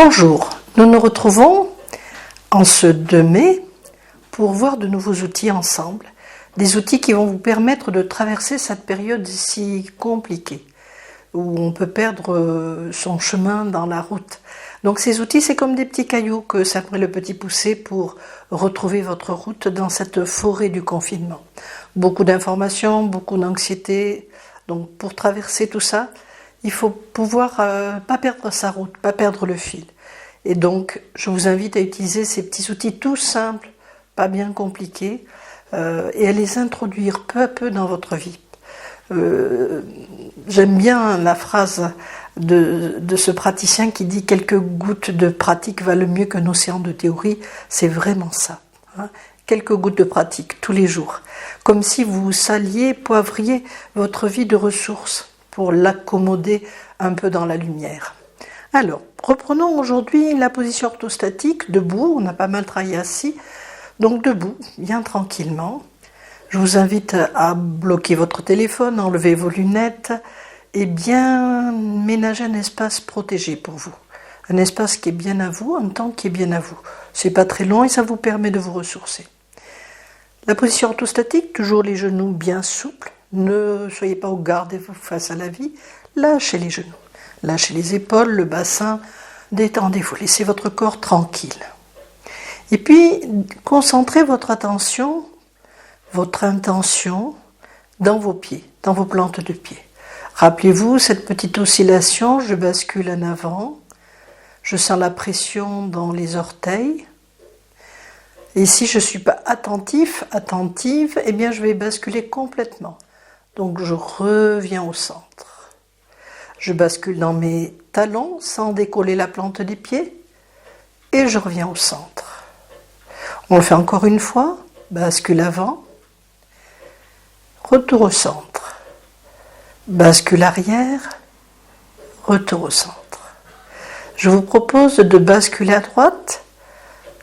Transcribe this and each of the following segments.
Bonjour, nous nous retrouvons en ce 2 mai pour voir de nouveaux outils ensemble, des outils qui vont vous permettre de traverser cette période si compliquée, où on peut perdre son chemin dans la route. Donc ces outils, c'est comme des petits cailloux que s'appelle le petit poussé pour retrouver votre route dans cette forêt du confinement. Beaucoup d'informations, beaucoup d'anxiété, donc pour traverser tout ça, il faut pouvoir pas perdre sa route, pas perdre le fil. Et donc, je vous invite à utiliser ces petits outils tout simples, pas bien compliqués, et à les introduire peu à peu dans votre vie. J'aime bien la phrase de ce praticien qui dit « Quelques gouttes de pratique valent mieux qu'un océan de théorie ». C'est vraiment ça. Hein. Quelques gouttes de pratique tous les jours. Comme si vous saliez, poivriez votre vie de ressources pour l'accommoder un peu dans la lumière. Alors, reprenons aujourd'hui la position orthostatique, debout, on a pas mal travaillé assis, donc debout, bien tranquillement. Je vous invite à bloquer votre téléphone, enlever vos lunettes et bien ménager un espace protégé pour vous. Un espace qui est bien à vous, un temps qui est bien à vous. C'est pas très long et ça vous permet de vous ressourcer. La position orthostatique, toujours les genoux bien souples. Ne soyez pas au gardez-vous face à la vie, lâchez les genoux, lâchez les épaules, le bassin, détendez-vous, laissez votre corps tranquille. Et puis, concentrez votre attention, votre intention dans vos pieds, dans vos plantes de pied. Rappelez-vous cette petite oscillation, je bascule en avant, je sens la pression dans les orteils. Et si je ne suis pas attentive, eh bien je vais basculer complètement. Donc je reviens au centre. Je bascule dans mes talons sans décoller la plante des pieds et je reviens au centre. On le fait encore une fois. Bascule avant. Retour au centre. Bascule arrière. Retour au centre. Je vous propose de basculer à droite.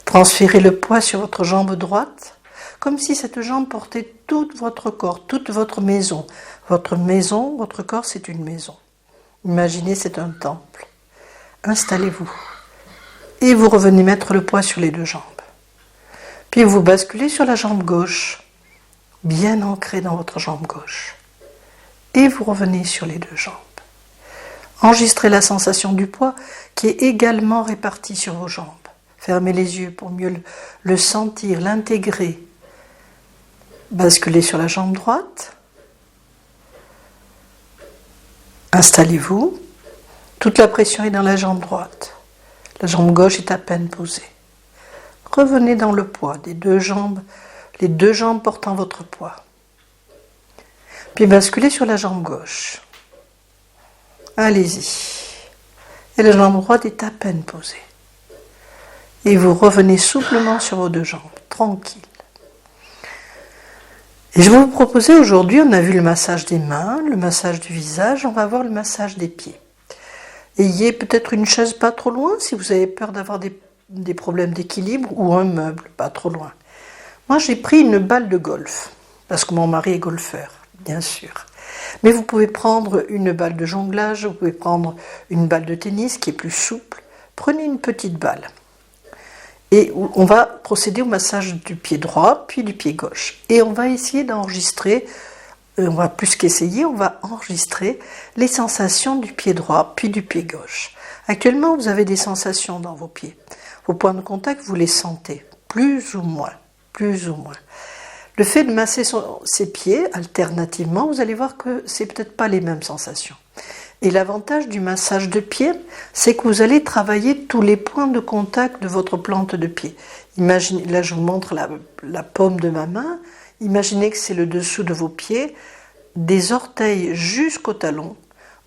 Transférez le poids sur votre jambe droite. Comme si cette jambe portait tout votre corps, toute votre maison. Votre maison, votre corps, c'est une maison. Imaginez, c'est un temple. Installez-vous. Et vous revenez mettre le poids sur les 2 jambes. Puis vous basculez sur la jambe gauche, bien ancré dans votre jambe gauche. Et vous revenez sur les 2 jambes. Enregistrez la sensation du poids qui est également répartie sur vos jambes. Fermez les yeux pour mieux le sentir, l'intégrer. Basculez sur la jambe droite. Installez-vous. Toute la pression est dans la jambe droite. La jambe gauche est à peine posée. Revenez dans le poids des 2 jambes, les 2 jambes portant votre poids. Puis basculez sur la jambe gauche. Allez-y. Et la jambe droite est à peine posée. Et vous revenez souplement sur vos 2 jambes, tranquille. Et je vais vous proposer aujourd'hui, on a vu le massage des mains, le massage du visage, on va voir le massage des pieds. Ayez peut-être une chaise pas trop loin si vous avez peur d'avoir des problèmes d'équilibre ou un meuble pas trop loin. Moi j'ai pris une balle de golf, parce que mon mari est golfeur, bien sûr. Mais vous pouvez prendre une balle de jonglage, vous pouvez prendre une balle de tennis qui est plus souple. Prenez une petite balle. Et on va procéder au massage du pied droit, puis du pied gauche. Et on va essayer d'enregistrer, on va plus qu'essayer, on va enregistrer les sensations du pied droit, puis du pied gauche. Actuellement, vous avez des sensations dans vos pieds. Vos points de contact, vous les sentez, plus ou moins, plus ou moins. Le fait de masser ses pieds, alternativement, vous allez voir que c'est peut-être pas les mêmes sensations. Et l'avantage du massage de pied, c'est que vous allez travailler tous les points de contact de votre plante de pied. Imaginez, là je vous montre la paume de ma main. Imaginez que c'est le dessous de vos pieds, des orteils jusqu'au talon.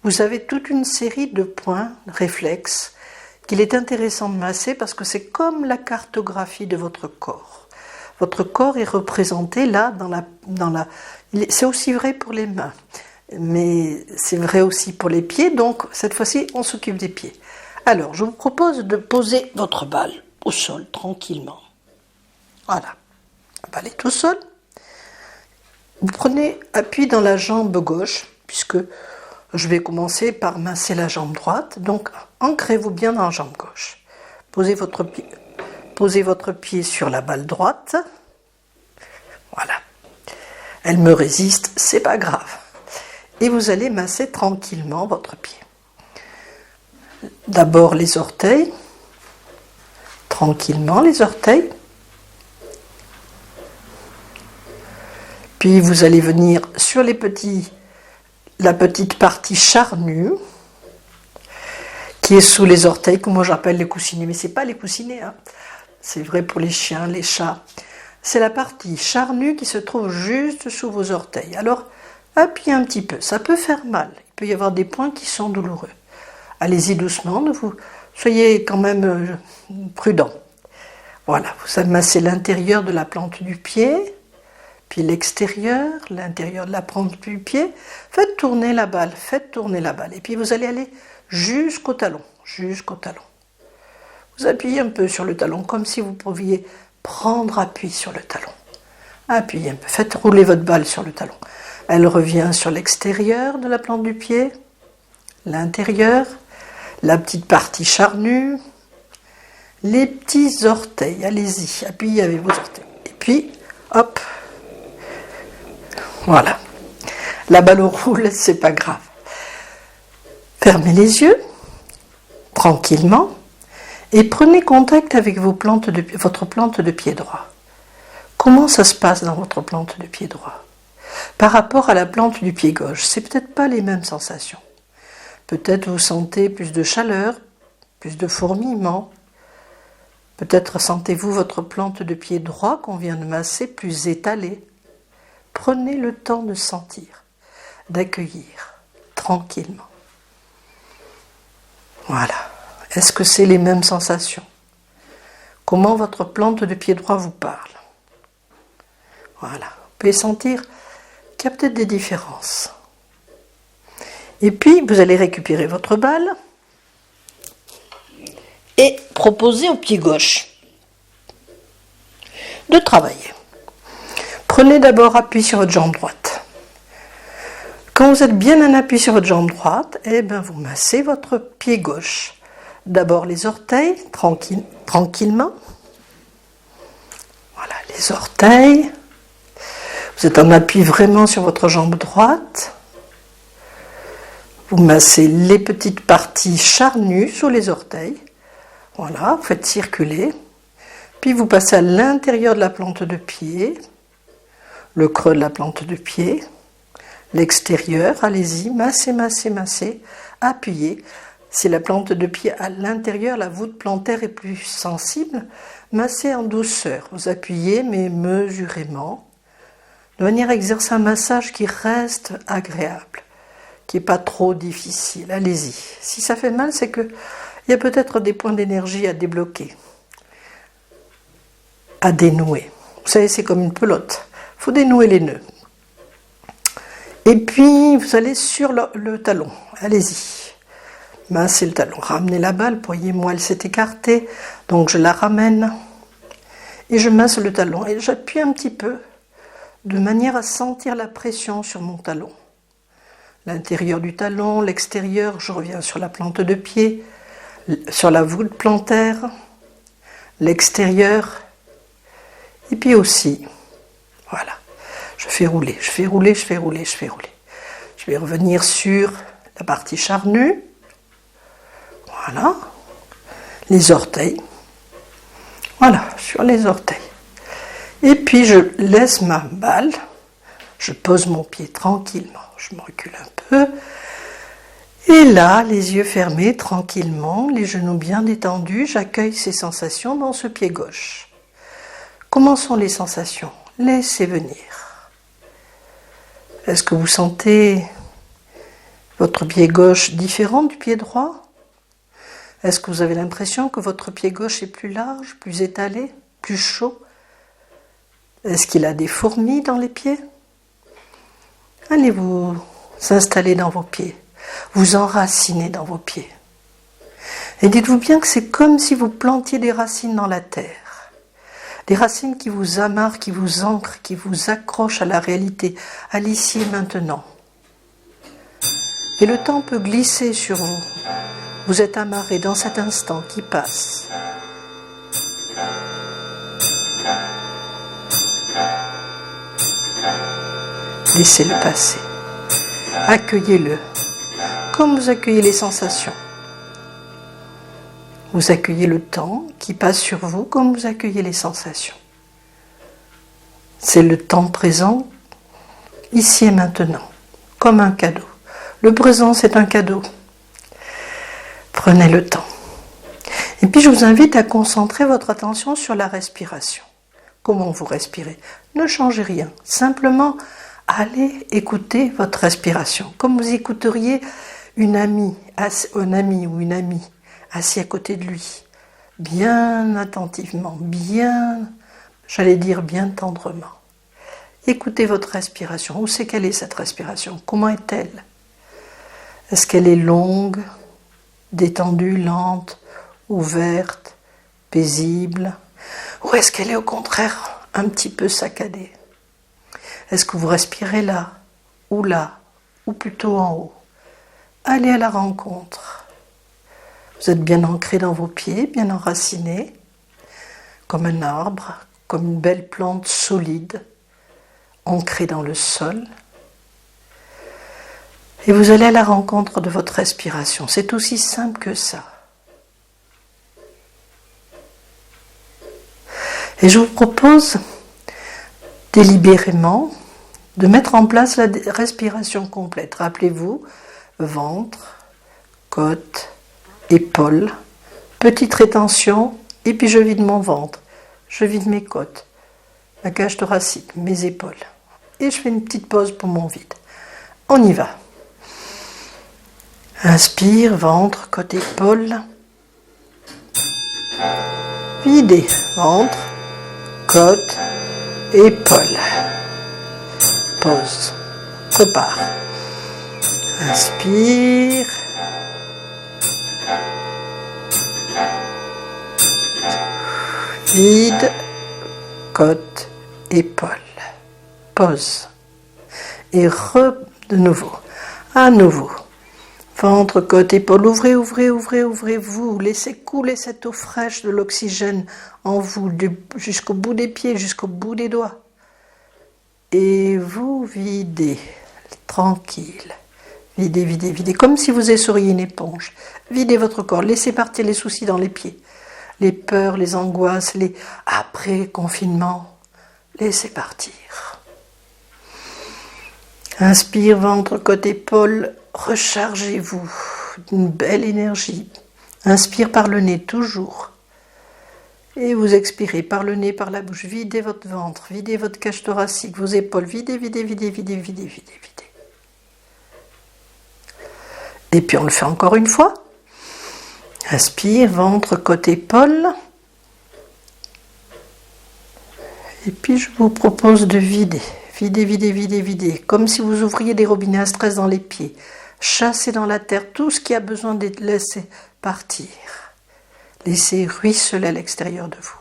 Vous avez toute une série de points réflexes qu'il est intéressant de masser parce que c'est comme la cartographie de votre corps. Votre corps est représenté là, c'est aussi vrai pour les mains. Mais c'est vrai aussi pour les pieds, donc cette fois-ci, on s'occupe des pieds. Alors, je vous propose de poser votre balle au sol, tranquillement. Voilà, la balle est au sol. Vous prenez appui dans la jambe gauche, puisque je vais commencer par masser la jambe droite. Donc, ancrez-vous bien dans la jambe gauche. Posez votre pied sur la balle droite. Voilà. Elle me résiste, c'est pas grave. Et vous allez masser tranquillement votre pied. D'abord les orteils. Tranquillement les orteils. Puis vous allez venir sur la petite partie charnue qui est sous les orteils, que moi j'appelle les coussinets. Mais ce n'est pas les coussinets, hein. C'est vrai pour les chiens, les chats. C'est la partie charnue qui se trouve juste sous vos orteils. Alors, appuyez un petit peu. Ça peut faire mal. Il peut y avoir des points qui sont douloureux. Allez-y doucement. Soyez quand même prudent. Voilà, vous amassez l'intérieur de la plante du pied, puis l'extérieur, l'intérieur de la plante du pied. Faites tourner la balle. Et puis vous allez aller jusqu'au talon. Vous appuyez un peu sur le talon, comme si vous pouviez prendre appui sur le talon. Appuyez un peu, faites rouler votre balle sur le talon. Elle revient sur l'extérieur de la plante du pied, l'intérieur, la petite partie charnue, les petits orteils. Allez-y, appuyez avec vos orteils. Et puis, hop, voilà. La balle roule, c'est pas grave. Fermez les yeux, tranquillement, et prenez contact avec votre plante de pied droit. Comment ça se passe dans votre plante de pied droit? Par rapport à la plante du pied gauche, c'est peut-être pas les mêmes sensations. Peut-être vous sentez plus de chaleur, plus de fourmillement. Peut-être sentez-vous votre plante de pied droit qu'on vient de masser plus étalée. Prenez le temps de sentir, d'accueillir, tranquillement. Voilà. Est-ce que c'est les mêmes sensations? Comment votre plante de pied droit vous parle? Voilà. Vous pouvez sentir qu'il y a peut-être des différences. Et puis, vous allez récupérer votre balle et proposer au pied gauche de travailler. Prenez d'abord appui sur votre jambe droite. Quand vous êtes bien en appui sur votre jambe droite, vous massez votre pied gauche. D'abord les orteils, tranquillement. Voilà, les orteils. Vous êtes en appui vraiment sur votre jambe droite. Vous massez les petites parties charnues sous les orteils. Voilà, vous faites circuler. Puis vous passez à l'intérieur de la plante de pied, le creux de la plante de pied, l'extérieur. Allez-y, massez, appuyez. Si la plante de pied à l'intérieur, la voûte plantaire est plus sensible, massez en douceur. Vous appuyez, mais mesurément, de manière à exercer un massage qui reste agréable, qui n'est pas trop difficile. Allez-y. Si ça fait mal, c'est qu'il y a peut-être des points d'énergie à débloquer, à dénouer. Vous savez, c'est comme une pelote. Il faut dénouer les nœuds. Et puis, vous allez sur le talon. Allez-y. Massez le talon, ramenez la balle, voyez-moi, elle s'est écartée, donc je la ramène et je masse le talon et j'appuie un petit peu de manière à sentir la pression sur mon talon. L'intérieur du talon, l'extérieur, je reviens sur la plante de pied, sur la voûte plantaire, l'extérieur et puis aussi, voilà, je fais rouler. Je vais revenir sur la partie charnue. Voilà, les orteils, voilà, sur les orteils. Et puis je laisse ma balle, je pose mon pied tranquillement, je me recule un peu. Et là, les yeux fermés tranquillement, les genoux bien détendus, j'accueille ces sensations dans ce pied gauche. Comment sont les sensations? Laissez venir. Est-ce que vous sentez votre pied gauche différent du pied droit? Est-ce que vous avez l'impression que votre pied gauche est plus large, plus étalé, plus chaud? Est-ce qu'il a des fourmis dans les pieds? Allez vous installer dans vos pieds, vous enraciner dans vos pieds. Et dites-vous bien que c'est comme si vous plantiez des racines dans la terre. Des racines qui vous amarrent, qui vous ancrent, qui vous accrochent à la réalité, à l'ici et maintenant. Et le temps peut glisser sur vous. Vous êtes amarré dans cet instant qui passe. Laissez-le passer. Accueillez-le, comme vous accueillez les sensations. Vous accueillez le temps qui passe sur vous comme vous accueillez les sensations. C'est le temps présent, ici et maintenant, comme un cadeau. Le présent, c'est un cadeau. Prenez le temps. Et puis je vous invite à concentrer votre attention sur la respiration. Comment vous respirez? Ne changez rien. Simplement, allez écouter votre respiration. Comme vous écouteriez un ami ou une amie assis à côté de lui. Bien attentivement, bien, j'allais dire bien tendrement. Écoutez votre respiration. Où c'est qu'elle est cette respiration? Comment est-elle? Est-ce qu'elle est longue, détendue, lente, ouverte, paisible? Ou est-ce qu'elle est au contraire un petit peu saccadée? Est-ce que vous respirez là, ou plutôt en haut? Allez à la rencontre. Vous êtes bien ancré dans vos pieds, bien enraciné, comme un arbre, comme une belle plante solide, ancrée dans le sol. Et vous allez à la rencontre de votre respiration. C'est aussi simple que ça. Et je vous propose délibérément de mettre en place la respiration complète. Rappelez-vous, ventre, côte, épaules, petite rétention, et puis je vide mon ventre, je vide mes côtes, ma cage thoracique, mes épaules. Et je fais une petite pause pour mon vide. On y va. Inspire, ventre, côte, épaules. Videz, ventre, côte, épaules. Pause. Repart. Inspire. Vide, côte, épaules. Pause. Et de nouveau. À nouveau. Ventre, côte, épaules. Ouvrez, ouvrez, ouvrez, ouvrez-vous. Laissez couler cette eau fraîche de l'oxygène en vous, jusqu'au bout des pieds, jusqu'au bout des doigts. Et vous videz, tranquille. Videz, videz, videz, comme si vous essoriez une éponge. Videz votre corps, laissez partir les soucis dans les pieds. Les peurs, les angoisses, les après-confinement. Laissez partir. Inspire, ventre, côte, épaules. Rechargez-vous d'une belle énergie. Inspire par le nez, toujours. Et vous expirez par le nez, par la bouche. Videz votre ventre, videz votre cage thoracique, vos épaules. Videz, videz, videz, videz, videz, videz, videz. Et puis on le fait encore une fois. Inspire, ventre, côte, épaules. Et puis je vous propose de vider. Videz, videz, videz, videz. Comme si vous ouvriez des robinets à stress dans les pieds. Chassez dans la terre tout ce qui a besoin d'être laissé partir. Laissez ruisseler à l'extérieur de vous.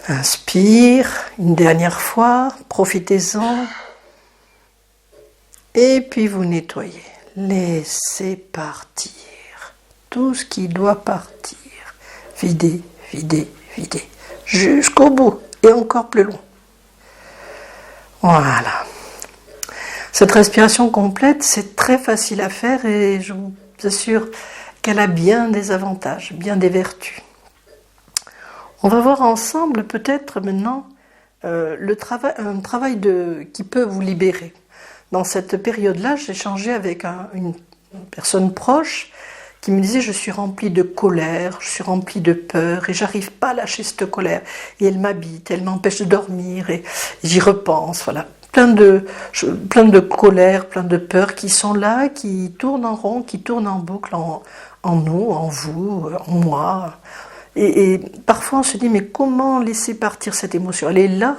Inspire, une dernière fois, profitez-en. Et puis vous nettoyez. Laissez partir tout ce qui doit partir. Videz, videz, videz. Jusqu'au bout et encore plus loin. Voilà. Cette respiration complète, c'est très facile à faire et je vous assure qu'elle a bien des avantages, bien des vertus. On va voir ensemble peut-être maintenant un travail qui peut vous libérer. Dans cette période-là, j'ai échangé avec une personne proche qui me disait « je suis remplie de colère, je suis remplie de peur et j'arrive pas à lâcher cette colère. Et elle m'habite, elle m'empêche de dormir et j'y repense. » Voilà. Plein de colère, plein de peur qui sont là, qui tournent en rond, qui tournent en boucle en nous, en vous, en moi. Et parfois on se dit, mais comment laisser partir cette émotion? Elle est là,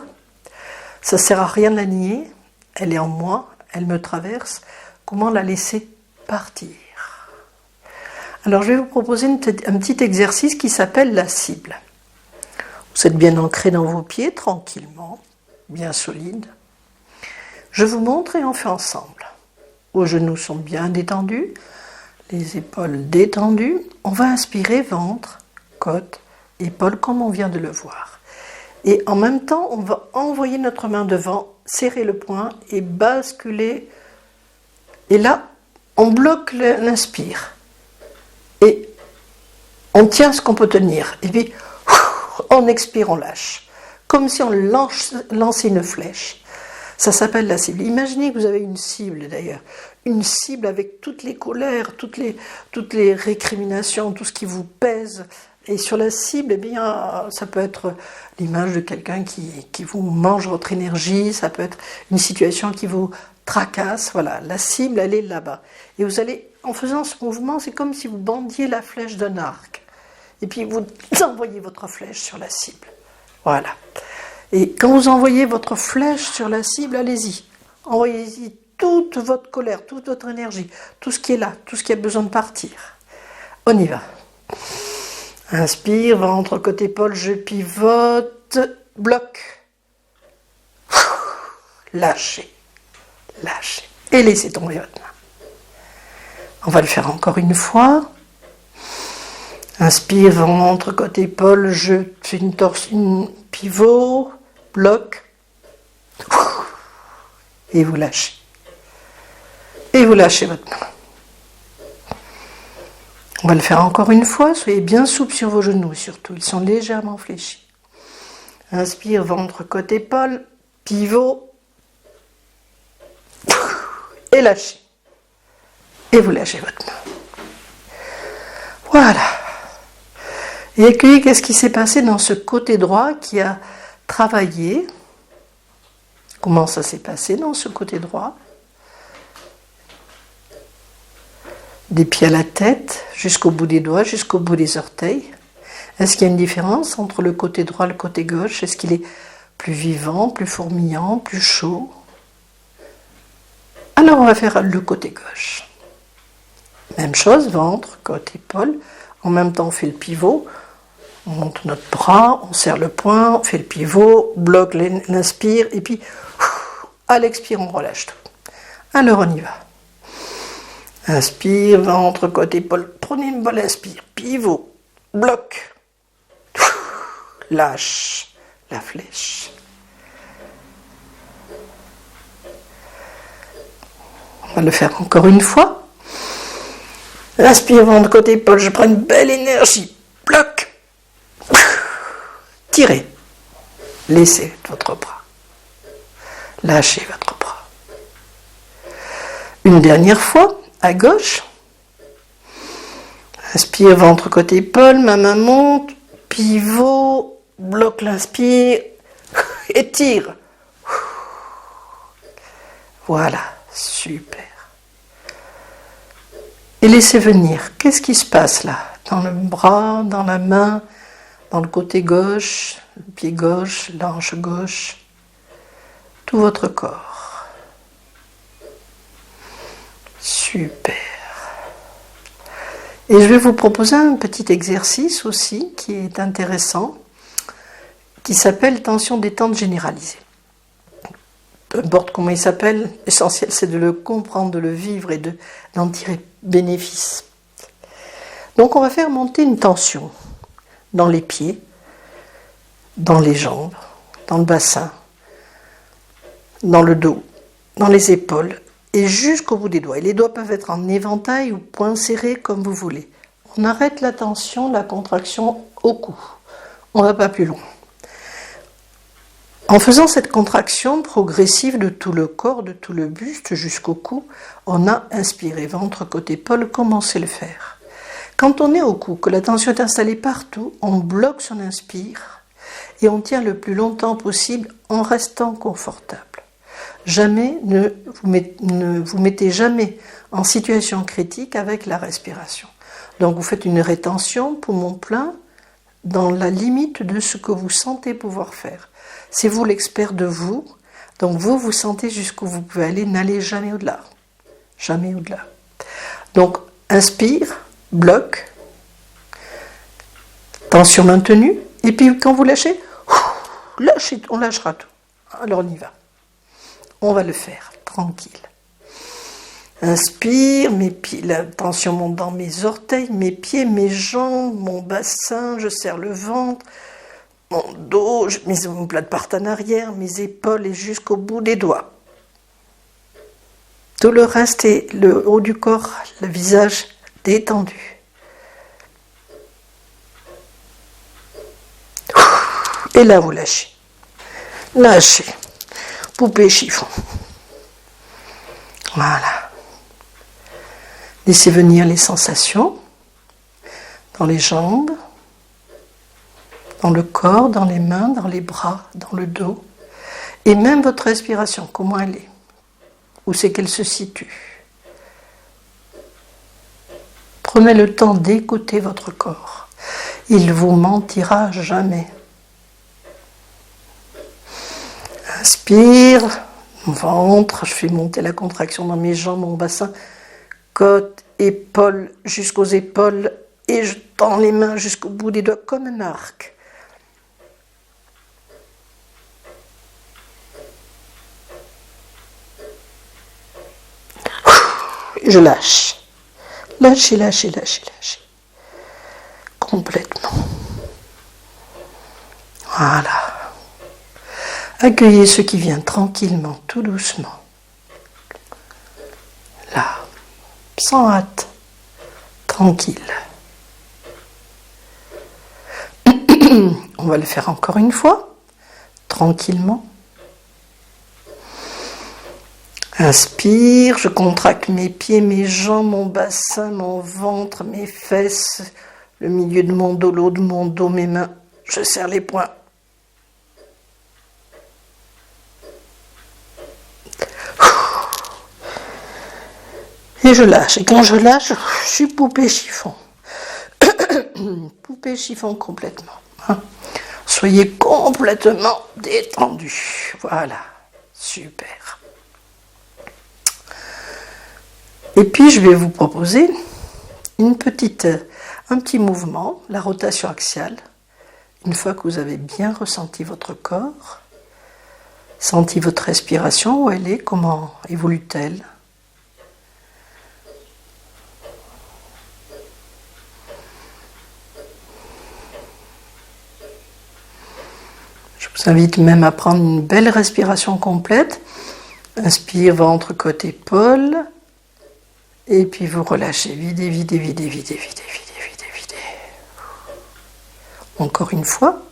ça ne sert à rien de la nier, elle est en moi, elle me traverse. Comment la laisser partir? Alors je vais vous proposer un petit exercice qui s'appelle la cible. Vous êtes bien ancré dans vos pieds, tranquillement, bien solide. Je vous montre et on fait ensemble. Vos genoux sont bien détendus, les épaules détendues. On va inspirer ventre, côte, épaules comme on vient de le voir. Et en même temps, on va envoyer notre main devant, serrer le poing et basculer. Et là, on bloque l'inspire. Et on tient ce qu'on peut tenir. Et puis, on expire, on lâche. Comme si on lançait une flèche. Ça s'appelle la cible. Imaginez que vous avez une cible d'ailleurs. Une cible avec toutes les colères, toutes les récriminations, tout ce qui vous pèse. Et sur la cible, eh bien, ça peut être l'image de quelqu'un qui vous mange votre énergie, ça peut être une situation qui vous tracasse. Voilà, la cible, elle est là-bas. Et vous allez, en faisant ce mouvement, c'est comme si vous bandiez la flèche d'un arc. Et puis vous envoyez votre flèche sur la cible. Voilà. Et quand vous envoyez votre flèche sur la cible, allez-y. Envoyez-y toute votre colère, toute votre énergie, tout ce qui est là, tout ce qui a besoin de partir. On y va. Inspire, ventre, côté épaule, je pivote, bloc. Lâchez, lâchez. Et laissez tomber votre main. On va le faire encore une fois. Inspire, ventre, côté épaule, je fais une pivot, bloc. Et vous lâchez. Et vous lâchez votre main. On va le faire encore une fois. Soyez bien souple sur vos genoux surtout. Ils sont légèrement fléchis. Inspire, ventre, côte, épaule, pivot. Et lâchez. Et vous lâchez votre main. Voilà. Et accueillez qu'est-ce qui s'est passé dans ce côté droit qui a travaillé. Comment ça s'est passé dans ce côté droit? Des pieds à la tête, jusqu'au bout des doigts, jusqu'au bout des orteils. Est-ce qu'il y a une différence entre le côté droit et le côté gauche? Est-ce qu'il est plus vivant, plus fourmillant, plus chaud? Alors on va faire le côté gauche. Même chose, ventre, côte, épaule. En même temps on fait le pivot. On monte notre bras, on serre le poing, on fait le pivot, bloque l'inspire, et puis à l'expire on relâche tout. Alors on y va. Inspire, ventre, côte, épaule. Prenez une bonne inspire. Pivot. Bloc. Lâche la flèche. On va le faire encore une fois. Inspire, ventre, côte, épaule. Je prends une belle énergie. Bloc. Tirez. Laissez votre bras. Lâchez votre bras. Une dernière fois. À gauche, inspire, ventre, côté, épaule, ma main monte, pivot, bloque l'inspire, étire. Voilà, super. Et laissez venir. Qu'est-ce qui se passe là? Dans le bras, dans la main, dans le côté gauche, le pied gauche, l'hanche gauche, tout votre corps. Super. Et je vais vous proposer un petit exercice aussi qui est intéressant, qui s'appelle tension détente généralisée. Peu importe comment il s'appelle, l'essentiel c'est de le comprendre, de le vivre et d'en tirer bénéfice. Donc on va faire monter une tension dans les pieds, dans les jambes, dans le bassin, dans le dos, dans les épaules, et jusqu'au bout des doigts. Et les doigts peuvent être en éventail ou poings serrés comme vous voulez. On arrête la tension, la contraction au cou. On ne va pas plus loin. En faisant cette contraction progressive de tout le corps, de tout le buste jusqu'au cou, on a inspiré, ventre, côte, épaule, comme on sait le faire. Quand on est au cou, que la tension est installée partout, on bloque son inspire et on tient le plus longtemps possible en restant confortable. Jamais ne vous mettez jamais en situation critique avec la respiration. Donc vous faites une rétention, poumon plein, dans la limite de ce que vous sentez pouvoir faire. C'est vous l'expert de vous, donc vous sentez jusqu'où vous pouvez aller, n'allez jamais au-delà. Jamais au-delà. Donc inspire, bloc, tension maintenue, et puis quand vous lâchez, on lâchera tout. Alors on y va. On va le faire, tranquille. Inspire, mes pieds, la tension monte dans mes orteils, mes pieds, mes jambes, mon bassin, je serre le ventre. mon dos, mes omoplates partent en arrière, mes épaules et jusqu'au bout des doigts. Tout le reste est le haut du corps, le visage détendu. Et là, vous lâchez. Lâchez. Poupée chiffon. Voilà. Laissez venir les sensations dans les jambes, dans le corps, dans les mains, dans les bras, dans le dos. Et même votre respiration, comment elle est? Où c'est qu'elle se situe? Prenez le temps d'écouter votre corps. Il vous mentira jamais. Inspire, ventre, je fais monter la contraction dans mes jambes, mon bassin, côte, épaules, jusqu'aux épaules, et je tends les mains jusqu'au bout des doigts comme un arc. Et je lâche. Lâchez, lâchez, lâchez, lâchez. Complètement. Voilà. Accueillez ce qui vient tranquillement, tout doucement. Là, sans hâte, tranquille. On va le faire encore une fois, tranquillement. Inspire, je contracte mes pieds, mes jambes, mon bassin, mon ventre, mes fesses, le milieu de mon dos, l'eau de mon dos, mes mains. Je serre les poings. Et je lâche. Et quand je lâche, je suis poupée chiffon. Poupée chiffon complètement. Hein. Soyez complètement détendu. Voilà. Super. Et puis, je vais vous proposer un petit mouvement, la rotation axiale. Une fois que vous avez bien ressenti votre corps, senti votre respiration, où elle est, comment évolue-t-elle? Je vous invite même à prendre une belle respiration complète. Inspire, ventre, côte, épaule. Et puis vous relâchez. Videz, videz, videz, videz, videz, videz, videz, videz. Encore une fois.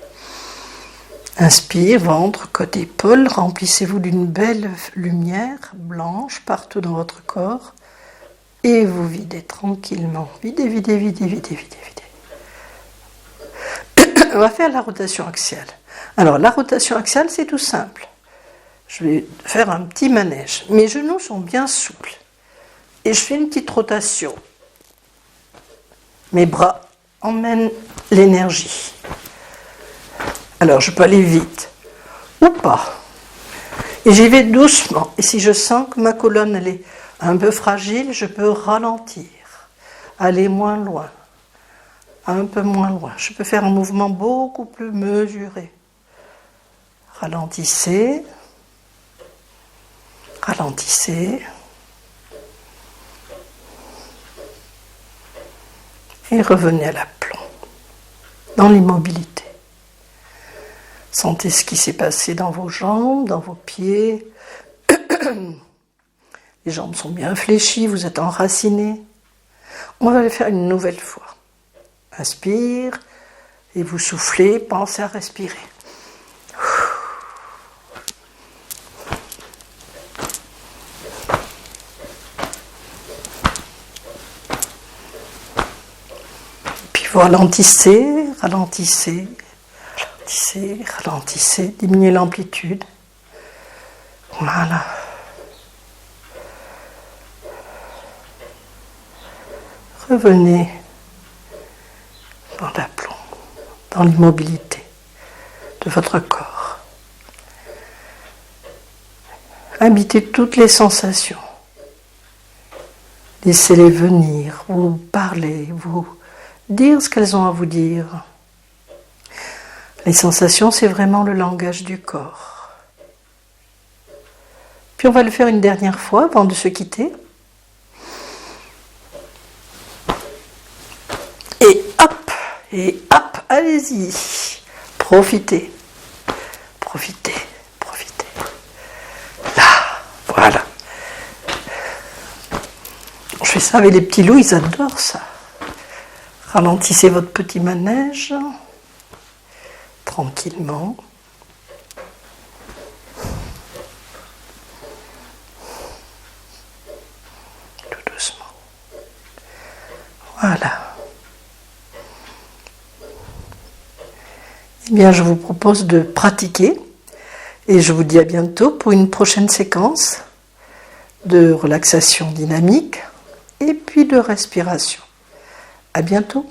Inspire, ventre, côte, épaule. Remplissez-vous d'une belle lumière blanche partout dans votre corps. Et vous videz tranquillement. Videz, videz, videz, videz, videz, videz. On va faire la rotation axiale. Alors, la rotation axiale, c'est tout simple. Je vais faire un petit manège. Mes genoux sont bien souples. Et je fais une petite rotation. Mes bras emmènent l'énergie. Alors, je peux aller vite ou pas. Et j'y vais doucement. Et si je sens que ma colonne elle est un peu fragile, je peux ralentir, aller moins loin, un peu moins loin. Je peux faire un mouvement beaucoup plus mesuré. Ralentissez, ralentissez. Et revenez à l'aplomb, dans l'immobilité. Sentez ce qui s'est passé dans vos jambes, dans vos pieds. Les jambes sont bien fléchies, vous êtes enracinés. On va le faire une nouvelle fois. Inspire et vous soufflez, pensez à respirer. Vous ralentissez, ralentissez, ralentissez, ralentissez, diminuez l'amplitude. Voilà. Revenez dans l'aplomb, dans l'immobilité de votre corps. Habitez toutes les sensations. Laissez-les venir, vous parler, vous dire ce qu'elles ont à vous dire. Les sensations, c'est vraiment le langage du corps. Puis on va le faire une dernière fois avant de se quitter. Et hop, allez-y. Profitez, profitez, profitez. Là, voilà. Je fais ça avec les petits loups, ils adorent ça. Ralentissez votre petit manège, tranquillement. Tout doucement. Voilà. Eh bien, je vous propose de pratiquer et je vous dis à bientôt pour une prochaine séquence de relaxation dynamique et puis de respiration. À bientôt.